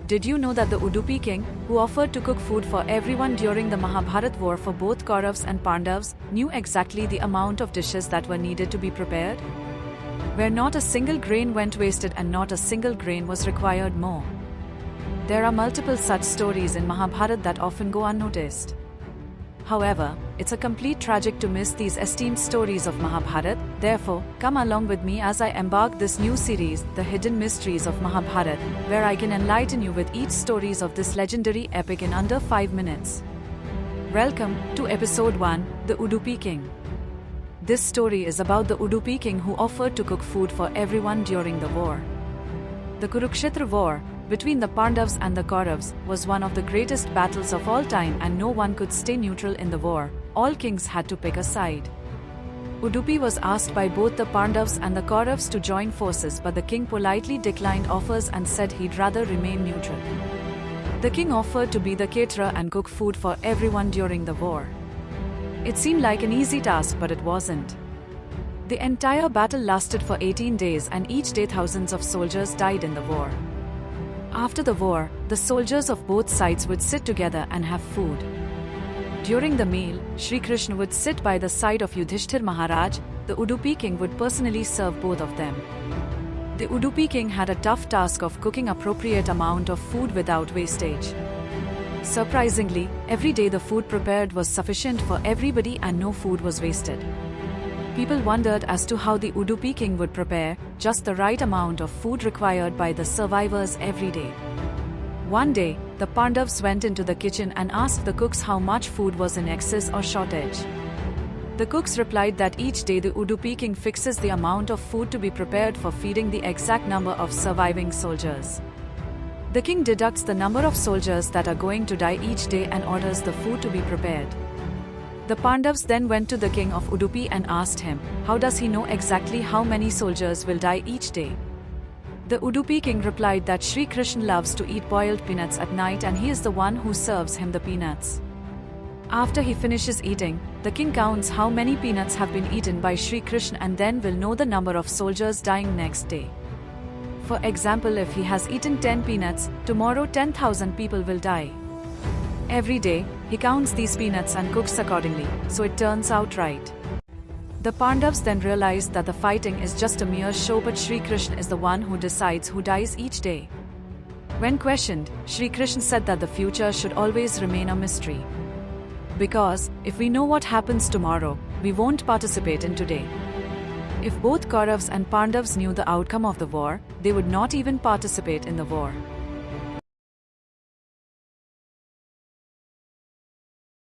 Did you know that the Udupi King, who offered to cook food for everyone during the Mahabharat war for both Kauravas and Pandavas, knew exactly the amount of dishes that were needed to be prepared? Where not a single grain went wasted and not a single grain was required more. There are multiple such stories in Mahabharat that often go unnoticed. However, it's a complete tragic to miss these esteemed stories of Mahabharat. Therefore, come along with me as I embark this new series, The Hidden Mysteries of Mahabharat, where I can enlighten you with each stories of this legendary epic in under 5 minutes. Welcome to Episode 1, The Udupi King. This story is about the Udupi King who offered to cook food for everyone during the war. The Kurukshetra war, between the Pandavas and the Kauravas, was one of the greatest battles of all time, and no one could stay neutral in the war. All kings had to pick a side. Udupi was asked by both the Pandavas and the Kauravas to join forces, but the king politely declined offers and said he'd rather remain neutral. The king offered to be the caterer and cook food for everyone during the war. It seemed like an easy task, but it wasn't. The entire battle lasted for 18 days, and each day thousands of soldiers died in the war. After the war, the soldiers of both sides would sit together and have food. During the meal, Shri Krishna would sit by the side of Yudhishthir Maharaj. The Udupi King would personally serve both of them. The Udupi King had a tough task of cooking appropriate amount of food without wastage. Surprisingly, every day the food prepared was sufficient for everybody and no food was wasted. People wondered as to how the Udupi King would prepare just the right amount of food required by the survivors every day. One day, the Pandavas went into the kitchen and asked the cooks how much food was in excess or shortage. The cooks replied that each day the Udupi King fixes the amount of food to be prepared for feeding the exact number of surviving soldiers. The king deducts the number of soldiers that are going to die each day and orders the food to be prepared. The Pandavas then went to the king of Udupi and asked him, how does he know exactly how many soldiers will die each day? The Udupi King replied that Shri Krishna loves to eat boiled peanuts at night and he is the one who serves him the peanuts. After he finishes eating, the king counts how many peanuts have been eaten by Shri Krishna and then will know the number of soldiers dying next day. For example, if he has eaten 10 peanuts, tomorrow 10,000 people will die. Every day, he counts these peanuts and cooks accordingly, so it turns out right. The Pandavas then realized that the fighting is just a mere show, but Shri Krishna is the one who decides who dies each day. When questioned, Shri Krishna said that the future should always remain a mystery. Because, if we know what happens tomorrow, we won't participate in today. If both Kauravas and Pandavas knew the outcome of the war, they would not even participate in the war.